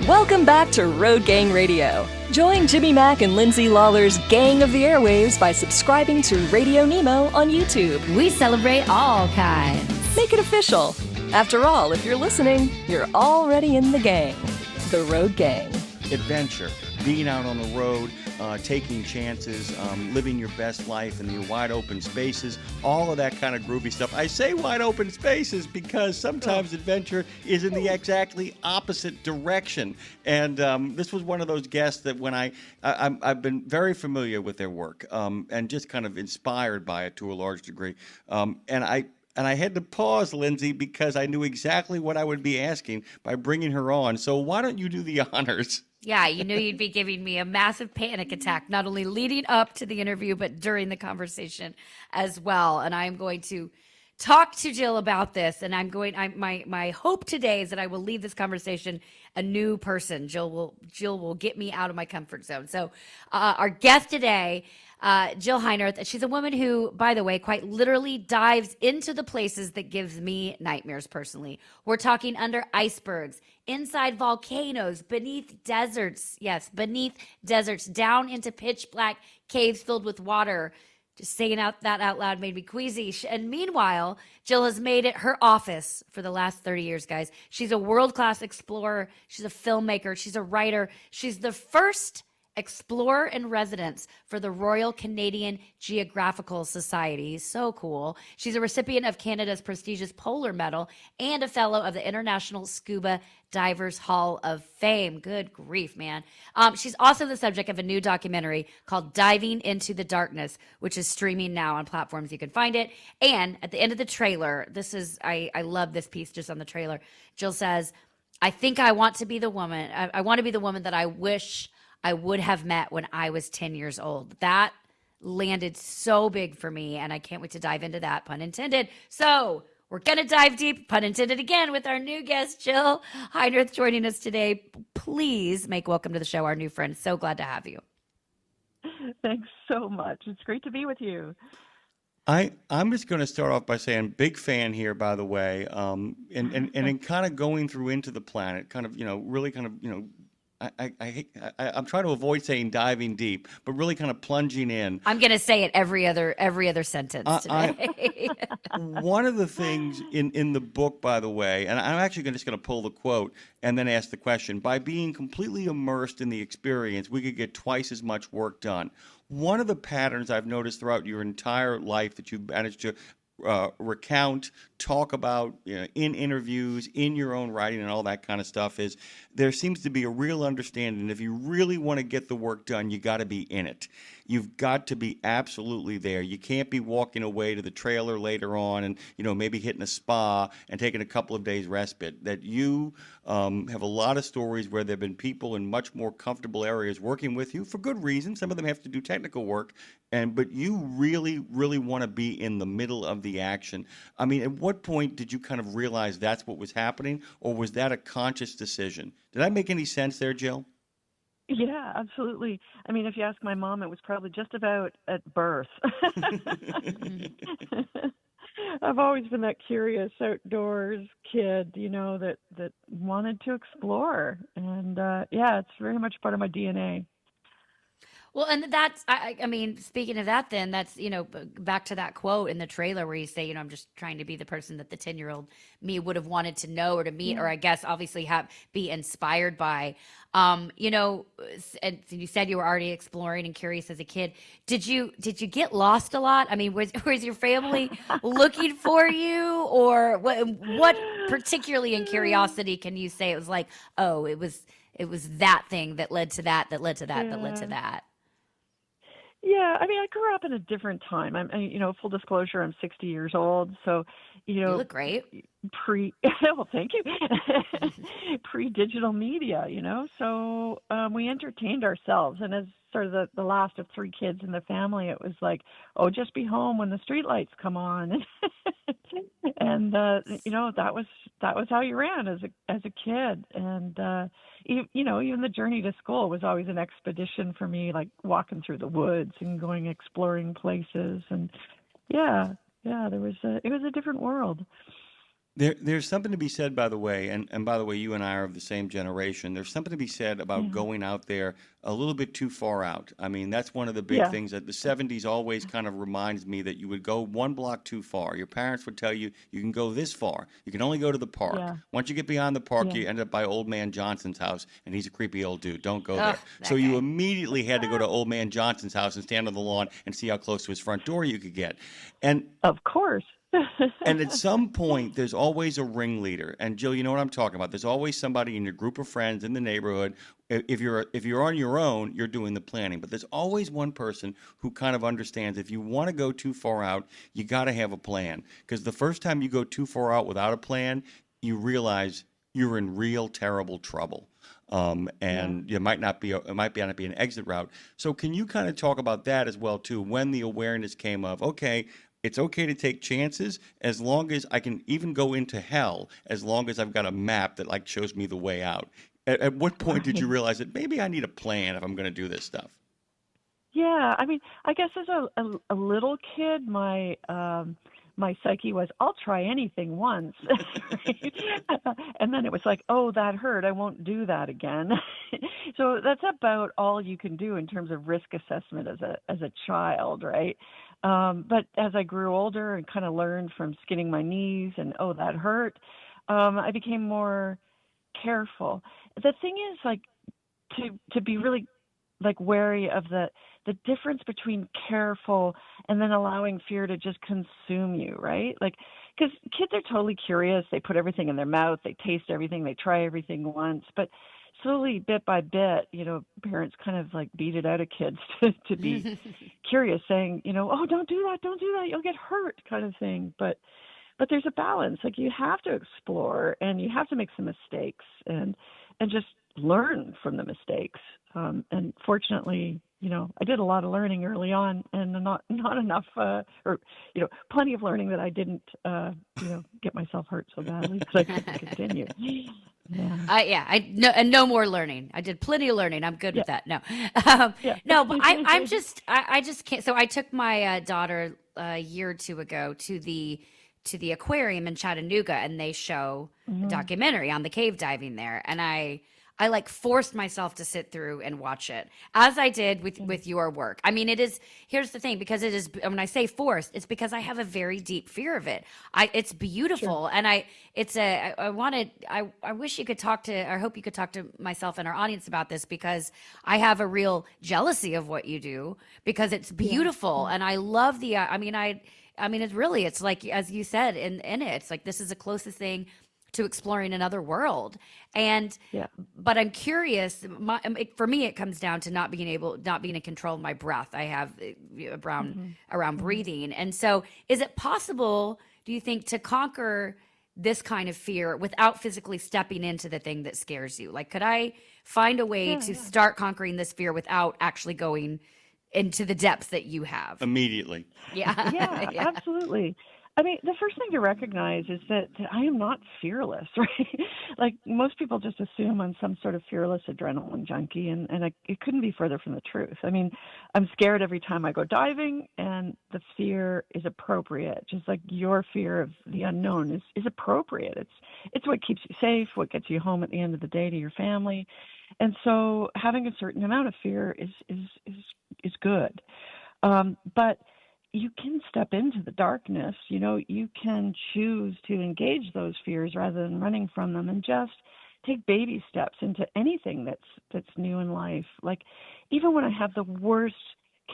Welcome back to Road Gang Radio. Join Jimmy Mack and Lindsay Lawler's Gang of the Airwaves by subscribing to Radio Nemo on YouTube. We celebrate all kinds. Make it official. After all, if you're listening, you're already in the gang. The Road Gang. Adventure, being out on the road, taking chances, living your best life in your wide open spaces, all of that kind of groovy stuff. I say wide open spaces because sometimes adventure is in the exactly opposite direction. And this was one of those guests that when I've been very familiar with their work and just kind of inspired by it to a large degree. And I had to pause, Lindsay, because I knew exactly what I would be asking by bringing her on. So why don't you do the honors? Yeah, you knew you'd be giving me a massive panic attack, not only leading up to the interview, but during the conversation as well. And I'm going to talk to Jill about this. And my hope today is that I will leave this conversation a new person. Jill will get me out of my comfort zone. So our guest today, Jill Heinerth, she's a woman who, by the way, quite literally dives into the places that gives me nightmares personally. We're talking under icebergs, inside volcanoes, beneath deserts. Yes, beneath deserts, down into pitch black caves filled with water. Just saying that out loud made me queasy. And meanwhile, Jill has made it her office for the last 30 years, guys. She's a world-class explorer. She's a filmmaker. She's a writer. She's the first explorer in residence for the Royal Canadian Geographical Society. So cool. She's a recipient of Canada's prestigious Polar Medal and a fellow of the International Scuba Divers Hall of Fame. Good grief, man. She's also the subject of a new documentary called Diving into the Darkness, which is streaming now on platforms you can find it. And at the end of the trailer, I love this piece just on the trailer. Jill says, I think I want to be the woman. I want to be the woman that I wish I would have met when I was 10 years old. That landed so big for me, and I can't wait to dive into that, pun intended. So we're going to dive deep, pun intended again, with our new guest, Jill Heinerth, joining us today. Please make welcome to the show our new friend. So glad to have you. Thanks so much. It's great to be with you. I'm just going to start off by saying big fan here, by the way, and in kind of going through Into the Planet, kind of, really kind of, I'm trying to avoid saying diving deep, but really kind of plunging in. I'm going to say it every other sentence today. One of the things in the book, by the way, and I'm actually just going to pull the quote and then ask the question, by being completely immersed in the experience, we could get twice as much work done. One of the patterns I've noticed throughout your entire life that you've managed to recount, talk about in interviews, in your own writing and all that kind of stuff is there seems to be a real understanding. If you really want to get the work done, you got to be in it. You've got to be absolutely there. You can't be walking away to the trailer later on and, maybe hitting a spa and taking a couple of days respite. That you have a lot of stories where there have been people in much more comfortable areas working with you for good reason. Some of them have to do technical work, but you really, really want to be in the middle of the action. I mean, at what point did you kind of realize that's what was happening, or was that a conscious decision? Did that make any sense there, Jill? Yeah, absolutely. I mean, if you ask my mom, it was probably just about at birth. I've always been that curious outdoors kid, that wanted to explore. And it's very much part of my DNA. Well, and that's, I mean, speaking of that, then that's, back to that quote in the trailer where you say, I'm just trying to be the person that the 10-year-old me would have wanted to know or to meet, or I guess obviously be inspired by. And you said you were already exploring and curious as a kid. Did you get lost a lot? I mean, was your family looking for you, or what particularly in curiosity can you say it was like, oh, it was that thing that led to that, that led to that, that led to that? Yeah, I mean, I grew up in a different time. Full disclosure, I'm 60 years old, so you look great. Well, thank you. Pre-digital media, so we entertained ourselves, and as sort of the last of three kids in the family, it was like, oh, just be home when the street lights come on, and that was how you ran as a kid, and even the journey to school was always an expedition for me, like walking through the woods and going exploring places, and it was a different world. There's something to be said, by the way, and by the way, you and I are of the same generation. There's something to be said about Yeah. going out there a little bit too far out. I mean, that's one of the big Yeah. things that the 70s always kind of reminds me that you would go one block too far. Your parents would tell you, you can go this far. You can only go to the park. Yeah. Once you get beyond the park, Yeah. you end up by Old Man Johnson's house, and he's a creepy old dude. Don't go Oh, there. that So you guy. immediately had to go to Old Man Johnson's house and stand on the lawn and see how close to his front door you could get. And Of course. and at some point, there's always a ringleader. And Jill, you know what I'm talking about. There's always somebody in your group of friends in the neighborhood. If you're on your own, you're doing the planning. But there's always one person who kind of understands if you want to go too far out, you got to have a plan. Because the first time you go too far out without a plan, you realize you're in real terrible trouble. And it might not be an exit route. So can you kind of talk about that as well too? When the awareness came of, okay, it's okay to take chances as long as I can even go into hell, as long as I've got a map that like shows me the way out. At what point did you realize that maybe I need a plan if I'm going to do this stuff? Yeah, I mean, I guess as a little kid, my psyche was, I'll try anything once, right? And then it was like, oh, that hurt. I won't do that again. So that's about all you can do in terms of risk assessment as a child, right? But as I grew older and kind of learned from skinning my knees and, oh, that hurt, I became more careful. The thing is, like, to be really like wary of the difference between careful and then allowing fear to just consume you, right? Like, because kids are totally curious. They put everything in their mouth. They taste everything. They try everything once. But slowly, bit by bit, parents kind of like beat it out of kids to be curious, saying, oh, don't do that, you'll get hurt, kind of thing. But there's a balance. Like, you have to explore and you have to make some mistakes and just learn from the mistakes. And fortunately, I did a lot of learning early on, and not enough, plenty of learning that I didn't, get myself hurt so badly because I couldn't continue. Yeah. I know, and no more learning. I did plenty of learning. I'm good with that. No, no, but I just can't. So I took my daughter a year or two ago to the aquarium in Chattanooga, and they show a documentary on the cave diving there, and I like forced myself to sit through and watch it, as I did with your work. I mean, here's the thing, because it is, when I say forced, it's because I have a very deep fear of it. It's beautiful. Sure. And I wish you could I hope you could talk to myself and our audience about this, because I have a real jealousy of what you do, because it's beautiful. Yeah. And I love it's like, as you said in it, it's like, this is the closest thing to exploring another world. But I'm curious, for me, it comes down to not being in control of my breath. I have around breathing. And so is it possible, do you think, to conquer this kind of fear without physically stepping into the thing that scares you? Like, could I find a way to start conquering this fear without actually going into the depths that you have? Immediately. Yeah. Yeah, absolutely. I mean, the first thing to recognize is that I am not fearless, right? Like, most people just assume I'm some sort of fearless adrenaline junkie, and it couldn't be further from the truth. I mean, I'm scared every time I go diving, and the fear is appropriate, just like your fear of the unknown is appropriate. It's what keeps you safe, what gets you home at the end of the day to your family. And so having a certain amount of fear is good. But you can step into the darkness. You can choose to engage those fears rather than running from them, and just take baby steps into anything that's new in life. Like, even when I have the worst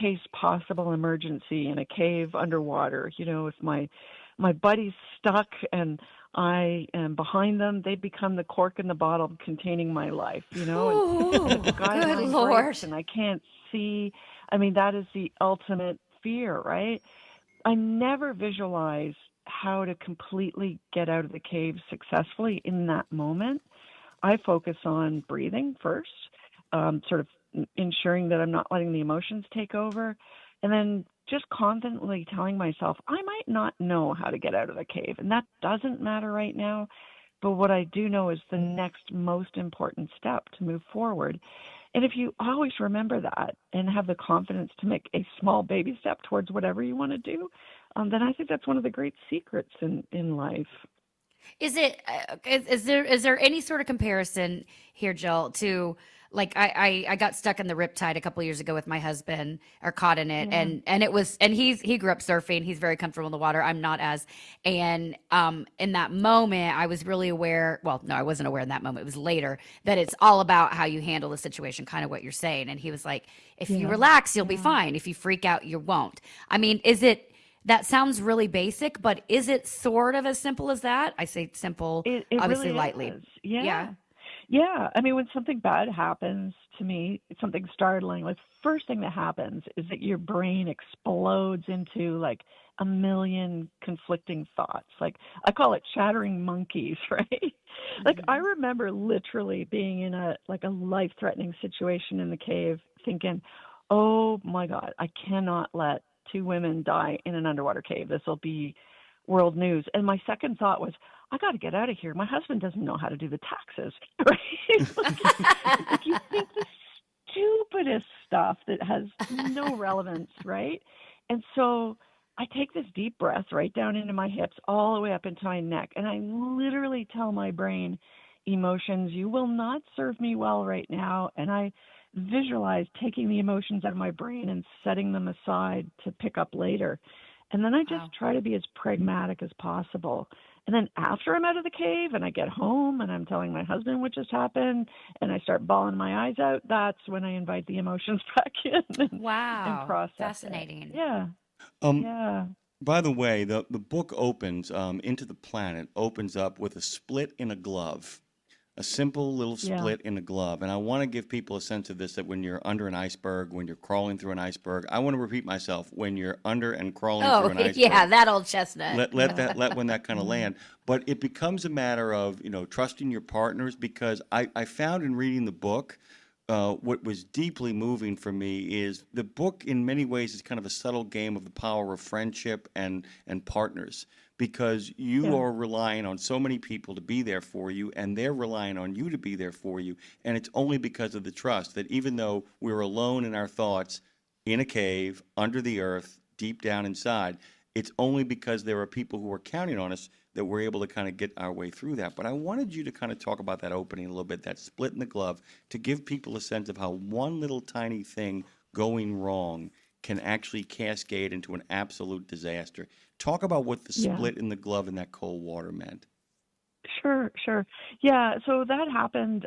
case possible emergency in a cave underwater, if my buddy's stuck and I am behind them, they become the cork in the bottle containing my life, Ooh, and the good Lord. breaks and I can't see. I mean, that is the ultimate fear, right? I never visualize how to completely get out of the cave successfully in that moment. I focus on breathing first, sort of ensuring that I'm not letting the emotions take over, and then just confidently telling myself, I might not know how to get out of the cave, and that doesn't matter right now, but what I do know is the next most important step to move forward. And if you always remember that and have the confidence to make a small baby step towards whatever you want to do, then I think that's one of the great secrets in life. Is it is there any sort of comparison here, Jill, to like I got stuck in the riptide a couple years ago with my husband, or caught in it, Yeah. and it was, and he grew up surfing. He's very comfortable in the water. I'm not as, and in that moment I was really aware. Well, no, I wasn't aware in that moment. It was later that it's all about how you handle the situation, kind of what you're saying. And he was like, if you Yeah. relax, you'll be Yeah. fine. If you freak out, you won't. I mean, is it? That sounds really basic, but is it sort of as simple as that? I say simple, It obviously really lightly. is. Yeah. Yeah. Yeah. I mean, when something bad happens to me, something startling, like first thing that happens is that your brain explodes into like a million conflicting thoughts. Like I call it chattering monkeys, right? Like I Hmm. remember literally being in a like a life-threatening situation in the cave thinking, "Oh my God, I cannot let two women die in an underwater cave. This will be world news." And my second thought was, I got to get out of here. My husband doesn't know how to do the taxes, right? Like you think the stupidest stuff that has no relevance, right? And so I take this deep breath right down into my hips, all the way up into my neck, and I literally tell my brain, emotions, you will not serve me well right now. And I visualize taking the emotions out of my brain and setting them aside to pick up later. And then I just Wow. try to be as pragmatic as possible. And then after I'm out of the cave and I get home and I'm telling my husband what just happened and I start bawling my eyes out, that's when I invite the emotions back in and Wow. process it. Fascinating. Yeah, Um, yeah, by the way, the book opens, Into the Planet opens up with a split in a glove, a simple little yeah. split in a glove. And I want to give people a sense of this, that when you're under an iceberg, when you're crawling through an iceberg, I want to repeat myself, when you're under and crawling through Oh, an yeah, iceberg, that old chestnut. let when that kind of Mhm. land. But it becomes a matter of, trusting your partners, because I found in reading the book, what was deeply moving for me is the book in many ways is kind of a subtle game of the power of friendship and partners, because you Yeah, are relying on so many people to be there for you, and they're relying on you to be there for you. And it's only because of the trust that, even though we're alone in our thoughts, in a cave, under the earth, deep down inside, it's only because there are people who are counting on us that we're able to kind of get our way through that. But I wanted you to kind of talk about that opening a little bit, that split in the glove, to give people a sense of how one little tiny thing going wrong can actually cascade into an absolute disaster. Talk about what the yeah. split in the glove in that cold water meant. Sure, sure. Yeah, so that happened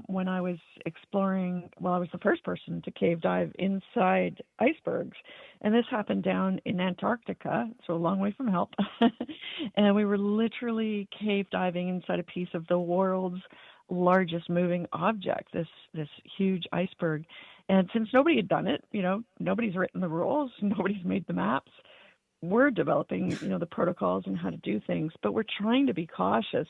when I was exploring. Well, I was the first person to cave dive inside icebergs. And this happened down in Antarctica, so a long way from help. And we were literally cave diving inside a piece of the world's largest moving object, this huge iceberg. And since nobody had done it, nobody's written the rules, nobody's made the maps, we're developing, the protocols and how to do things, but we're trying to be cautious.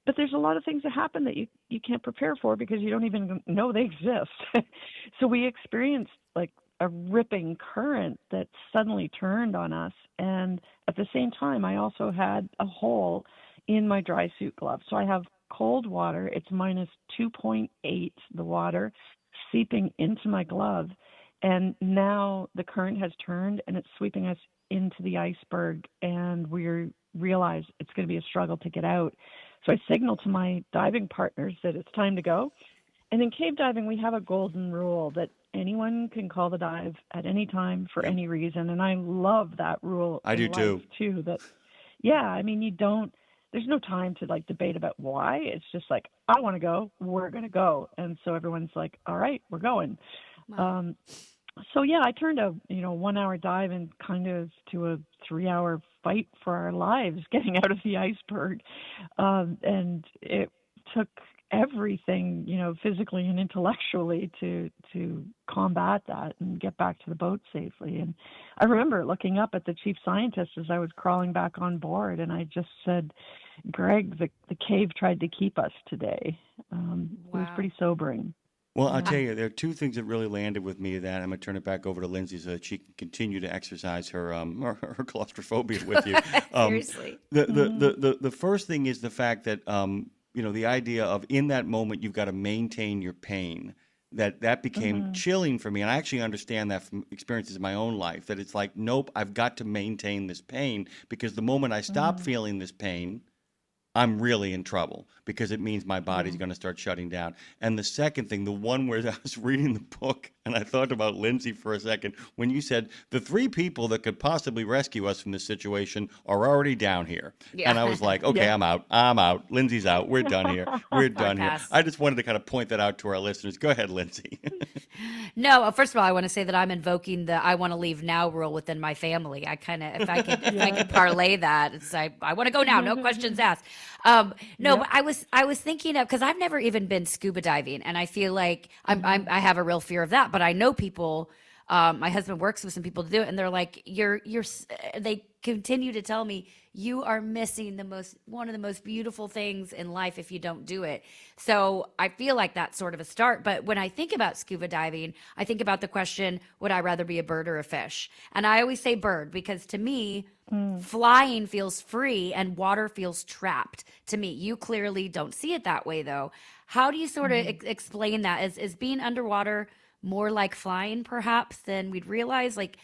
But there's a lot of things that happen that you can't prepare for because you don't even know they exist. So we experienced like a ripping current that suddenly turned on us. And at the same time, I also had a hole in my dry suit glove. So I have cold water. It's minus 2.8, the water seeping into my glove. And now the current has turned and it's sweeping us into the iceberg, and we realize it's going to be a struggle to get out. So I signal to my diving partners that it's time to go. And in cave diving, we have a golden rule that anyone can call the dive at any time for Yep, any reason. And I love that rule I in do life too. too. That, yeah, I mean, there's no time to like debate about why. It's just like, I want to go, we're going to go. And so everyone's like, all right, we're going. Wow. Um, so yeah, I turned a 1 hour dive and kind of to a 3 hour fight for our lives getting out of the iceberg, and it took everything physically and intellectually to combat that and get back to the boat safely. And I remember looking up at the chief scientist as I was crawling back on board, and I just said, "Greg, the cave tried to keep us today." It was Wow. pretty sobering. Well, I'll Yeah. tell you, there are two things that really landed with me. That I'm going to turn it back over to Lindsay so that she can continue to exercise her her claustrophobia with you. Um, Seriously. Mhm. the first thing is the fact that the idea of, in that moment, you've got to maintain your pain. That became Mhm. chilling for me, and I actually understand that from experiences in my own life. That it's like, nope, I've got to maintain this pain, because the moment I stop Mhm. feeling this pain, I'm really in trouble because it means my body's going to start shutting down. And the second thing, the one where I was reading the book and I thought about Lindsay for a second, when you said the three people that could possibly rescue us from this situation are already down here. Yeah. And I was like, okay, I'm out. Lindsay's out. We're done here. We're done here. pass. I just wanted to kind of point that out to our listeners. Go ahead, Lindsay. No, first of all, I want to say that I'm invoking the "I want to leave now" rule within my family. I kind of, if I could parlay that, it's I want to go now, no questions asked. No, but I was thinking of, because I've never even been scuba diving, and I feel like I have a real fear of that. But I know people. My husband works with some people to do it, and they're like, they continue to tell me you are missing one of the most beautiful things in life if you don't do it. So I feel like that's sort of a start. But when I think about scuba diving, I think about the question, would I rather be a bird or a fish? And I always say bird, because to me, flying feels free and water feels trapped to me. You clearly don't see it that way, though. How do you sort of explain that? Is being underwater more like flying perhaps than we'd realize? Like,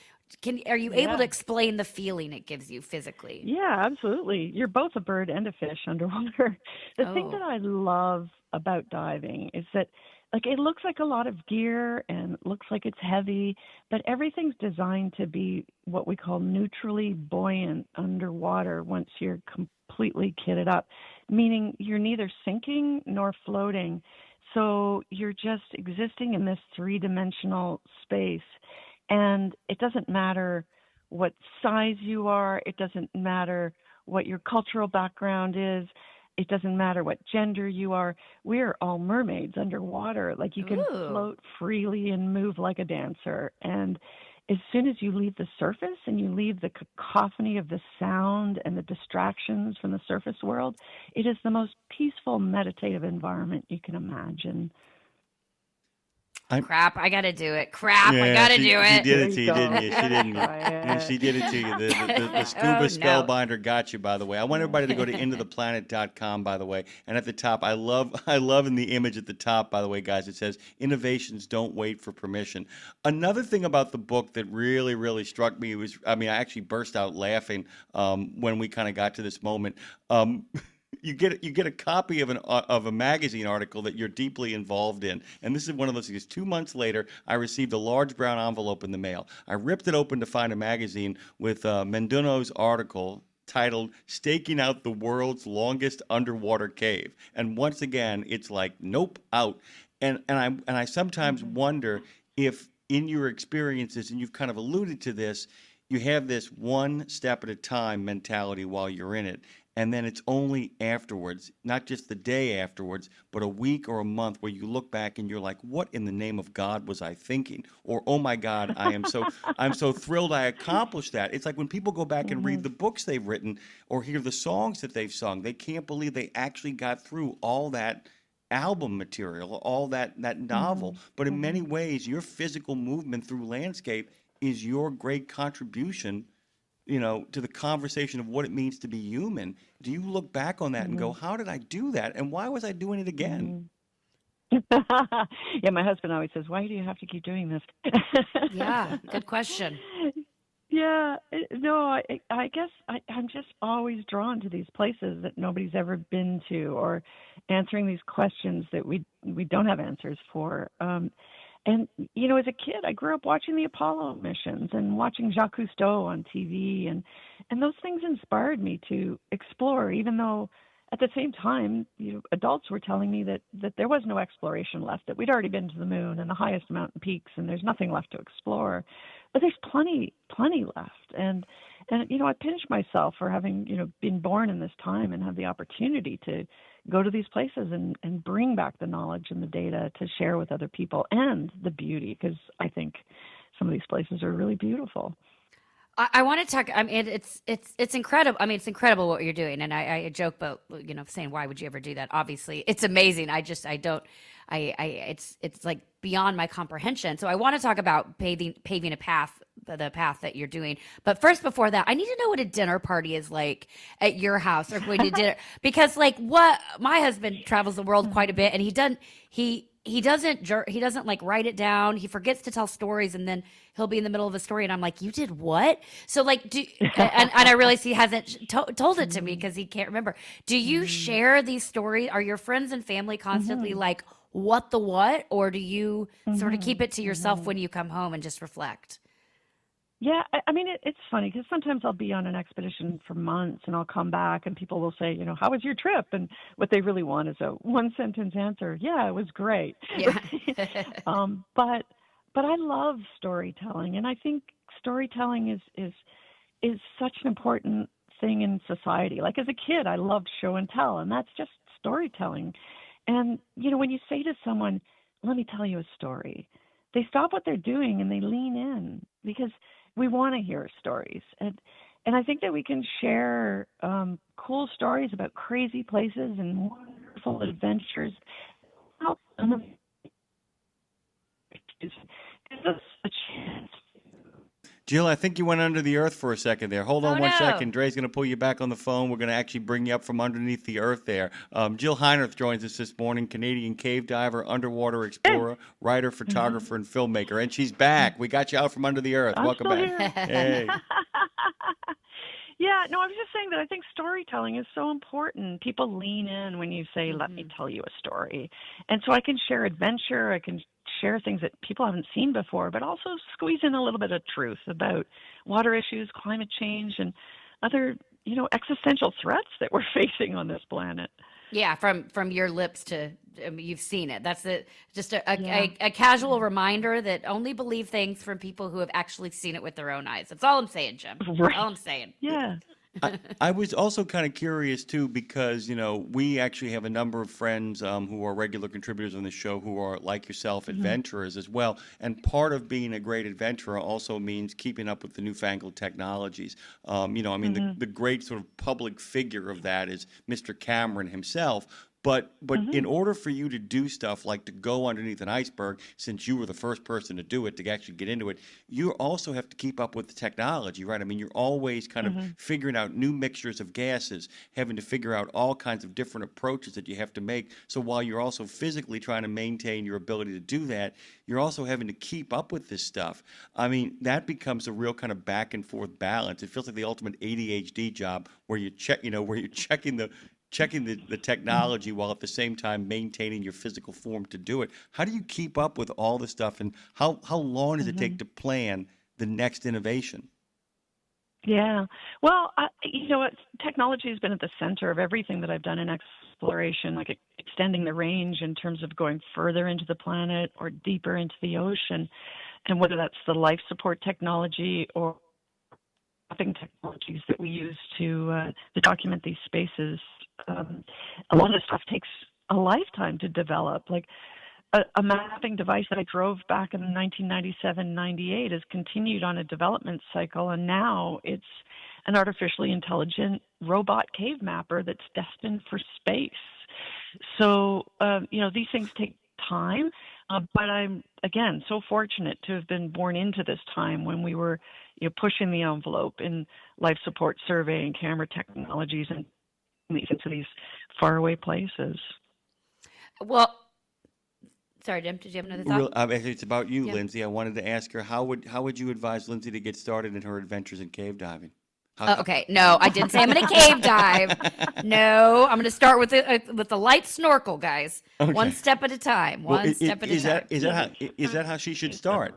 are you able to explain the feeling it gives you physically? Yeah, absolutely. You're both a bird and a fish underwater. The thing that I love about diving is that, like, it looks like a lot of gear and looks like it's heavy, but everything's designed to be what we call neutrally buoyant underwater once you're completely kitted up, meaning you're neither sinking nor floating. So you're just existing in this three-dimensional space. And it doesn't matter what size you are. It doesn't matter what your cultural background is. It doesn't matter what gender you are. We're all mermaids underwater. Like, you can float freely and move like a dancer. And as soon as you leave the surface and you leave the cacophony of the sound and the distractions from the surface world, it is the most peaceful, meditative environment you can imagine. Crap, I got to do it. I got to do it. She did it to you, didn't you? She didn't. Yeah, she did it to you. The scuba spellbinder got you, by the way. I want everybody to go to intotheplanet.com, by the way. And at the top, I love in the image at the top, by the way, guys, it says, innovations don't wait for permission. Another thing about the book that really, really struck me was, I actually burst out laughing when we kind of got to this moment. You get a copy of a magazine article that you're deeply involved in, and this is one of those things. 2 months later, I received a large brown envelope in the mail. I ripped it open to find a magazine with Menduno's article titled "Staking Out the World's Longest Underwater Cave," and once again, it's like, nope, out. And I sometimes wonder if in your experiences, and you've kind of alluded to this, you have this one step at a time mentality while you're in it. And then it's only afterwards, not just the day afterwards, but a week or a month where you look back and you're like, what in the name of God was I thinking? Or, oh my God, I'm so thrilled I accomplished that. It's like when people go back and read the books they've written or hear the songs that they've sung, they can't believe they actually got through all that album material, all that novel. But in many ways, your physical movement through landscape is your great contribution, to the conversation of what it means to be human. Do you look back on that and go, how did I do that? And why was I doing it again? Yeah, my husband always says, why do you have to keep doing this? Yeah, good question. Yeah, no, I guess I'm just always drawn to these places that nobody's ever been to, or answering these questions that we don't have answers for. And, as a kid, I grew up watching the Apollo missions and watching Jacques Cousteau on TV. And those things inspired me to explore, even though at the same time, adults were telling me that there was no exploration left, that we'd already been to the moon and the highest mountain peaks, and there's nothing left to explore. But there's plenty left. And I pinch myself for having, been born in this time and have the opportunity to go to these places and bring back the knowledge and the data to share with other people, and the beauty, because I think some of these places are really beautiful. I want to talk. It's incredible. It's incredible what you're doing. And I joke about, saying, why would you ever do that? Obviously, it's amazing. It's like beyond my comprehension. So I want to talk about paving a path, the path that you're doing. But first, before that, I need to know what a dinner party is like at your house, or going to dinner, because what my husband travels the world quite a bit, and he doesn't like write it down. He forgets to tell stories, and then he'll be in the middle of a story and I'm like, you did what? So like, and I realize he hasn't told it to me because he can't remember. Do you share these stories? Are your friends and family constantly like, what, or do you sort of keep it to yourself when you come home and just reflect? Yeah, I mean, it's funny because sometimes I'll be on an expedition for months and I'll come back and people will say, how was your trip? And what they really want is a one sentence answer. Yeah, it was great. Yeah. But I love storytelling, and I think storytelling is such an important thing in society. Like as a kid, I loved show and tell, and that's just storytelling. And when you say to someone, "Let me tell you a story," they stop what they're doing and they lean in because we want to hear stories. And I think that we can share cool stories about crazy places and wonderful adventures. Gives us a chance. Jill, I think you went under the earth for a second there. Hold on one no. second. Dre's going to pull you back on the phone. We're going to actually bring you up from underneath the earth there. Jill Heinerth joins us this morning, Canadian cave diver, underwater explorer, writer, photographer, and filmmaker. And she's back. We got you out from under the earth. Welcome back. Hey. Yeah, no, I was just saying that I think storytelling is so important. People lean in when you say, let me tell you a story. And so I can share adventure, I can share things that people haven't seen before, but also squeeze in a little bit of truth about water issues, climate change, and other, existential threats that we're facing on this planet. Yeah, from your lips to you've seen it. That's just a casual reminder that only believe things from people who have actually seen it with their own eyes. That's all I'm saying, Jim. Right. That's all I'm saying. Yeah. I was also kind of curious too because we actually have a number of friends who are regular contributors on the show who are like yourself adventurers as well, and part of being a great adventurer also means keeping up with the newfangled technologies. The great sort of public figure of that is Mr. Cameron himself. But in order for you to do stuff like to go underneath an iceberg, since you were the first person to do it, to actually get into it, you also have to keep up with the technology, right? I mean, you're always kind of figuring out new mixtures of gases, having to figure out all kinds of different approaches that you have to make. So while you're also physically trying to maintain your ability to do that, you're also having to keep up with this stuff. I mean, that becomes a real kind of back and forth balance. It feels like the ultimate ADHD job where you check, where you're checking the technology while at the same time maintaining your physical form to do it. How do you keep up with all this stuff, and how long does it take to plan the next innovation? Yeah. Well, technology has been at the center of everything that I've done in exploration, like extending the range in terms of going further into the planet or deeper into the ocean. And whether that's the life support technology or mapping technologies that we use to document these spaces, a lot of stuff takes a lifetime to develop. Like a mapping device that I drove back in 1997-98 has continued on a development cycle, and now it's an artificially intelligent robot cave mapper that's destined for space. So, these things take time, but I'm, again, so fortunate to have been born into this time when we were pushing the envelope in life support survey and camera technologies and into these faraway places. Well, sorry, Jim, did you have another thought? Actually, it's about you, Lindsay. I wanted to ask her, how would you advise Lindsay to get started in her adventures in cave diving? Okay, no, I didn't say I'm going to cave dive. No, I'm going to start with the light snorkel, guys. Okay. One step at a time. Is that how she should start,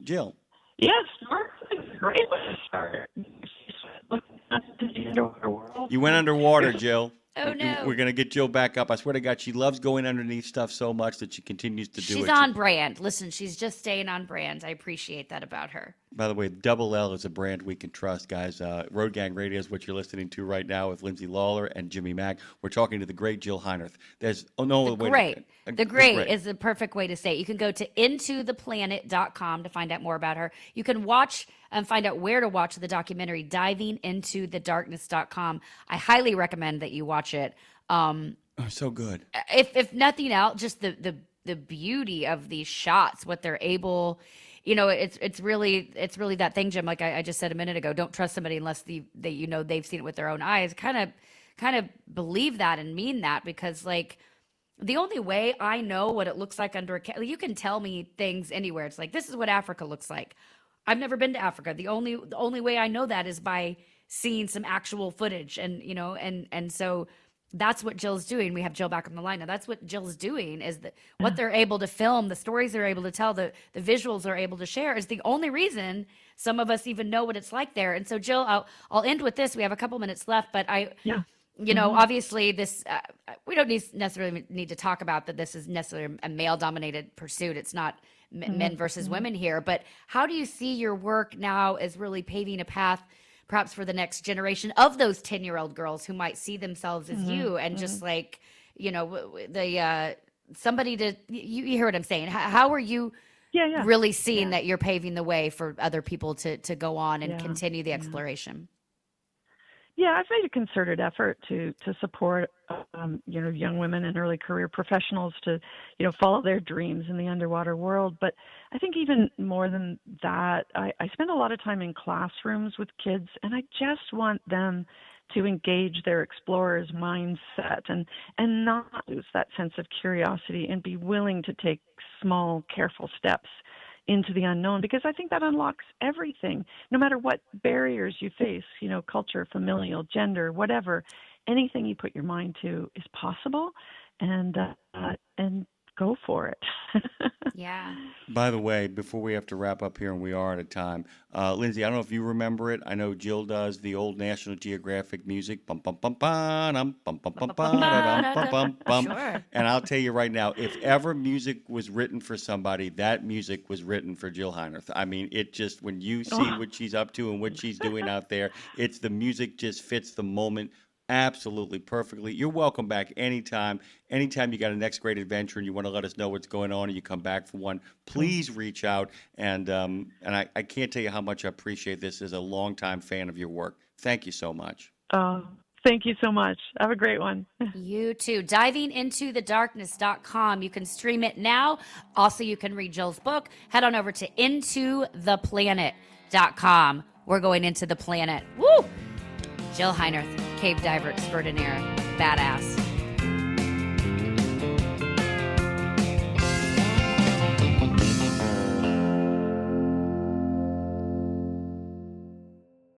Jill? Yes, snorkeling is a great way to start. You went underwater, Jill. Oh, no. We're going to get Jill back up. I swear to God, she loves going underneath stuff so much that she continues to do it. She's on brand. Listen, she's just staying on brand. I appreciate that about her. By the way, Double L is a brand we can trust, guys. Road Gang Radio is what you're listening to right now with Lindsay Lawler and Jimmy Mack. We're talking to the great Jill Heinerth. The great is the perfect way to say it. You can go to intotheplanet.com to find out more about her. You can watch and find out where to watch the documentary divingintothedarkness.com. I highly recommend that you watch it. So good. If nothing else, just the beauty of these shots, what they're able. It's really that thing, Jim. Like I just said a minute ago, don't trust somebody unless they've seen it with their own eyes. Kind of believe that and mean that, because like the only way I know what it looks like under a you can tell me things anywhere. It's like, this is what Africa looks like. I've never been to Africa. The only way I know that is by seeing some actual footage. And, you know, and so that's what Jill's doing. We have Jill back on the line now. That's what Jill's doing, is that what they're able to film, the stories they're able to tell, the visuals they're able to share is the only reason some of us even know what it's like there. And so, Jill, I'll end with this. We have a couple minutes left, but you know, obviously this, we don't necessarily need to talk about that this is necessarily a male dominated pursuit. It's not men versus women here, but how do you see your work now as really paving a path perhaps for the next generation of those 10-year-old girls who might see themselves as you and just like, you know, somebody to, you hear what I'm saying? How are you really seeing that you're paving the way for other people to go on and continue the exploration? Yeah, I've made a concerted effort to support, you know, young women and early career professionals to, you know, follow their dreams in the underwater world. But I think even more than that, I spend a lot of time in classrooms with kids, and I just want them to engage their explorer's mindset and not lose that sense of curiosity and be willing to take small, careful steps into the unknown, because I think that unlocks everything, no matter what barriers you face, you know, culture, familial, gender, whatever, anything you put your mind to is possible, and go for it. Yeah. By the way, before we have to wrap up here, and we are out of time, Lindsay, I don't know if you remember it. I know Jill does the old National Geographic music. Bum, bum, bum, bum, bum, bum, bum, bum, bum, bum, bum. Sure. And I'll tell you right now, if ever music was written for somebody, that music was written for Jill Heinerth. I mean, it just, when you see what she's up to and what she's doing out there, it's the music just fits the moment absolutely perfectly. You're welcome back anytime. Anytime you got a next great adventure and you want to let us know what's going on and you come back for one, please reach out. And I can't tell you how much I appreciate this as a longtime fan of your work. Thank you so much. Thank you so much. Have a great one. You too. Divingintothedarkness.com. You can stream it now. Also, you can read Jill's book. Head on over to intotheplanet.com. We're going into the planet. Woo! Jill Heinerth, cave diver extraordinaire, badass.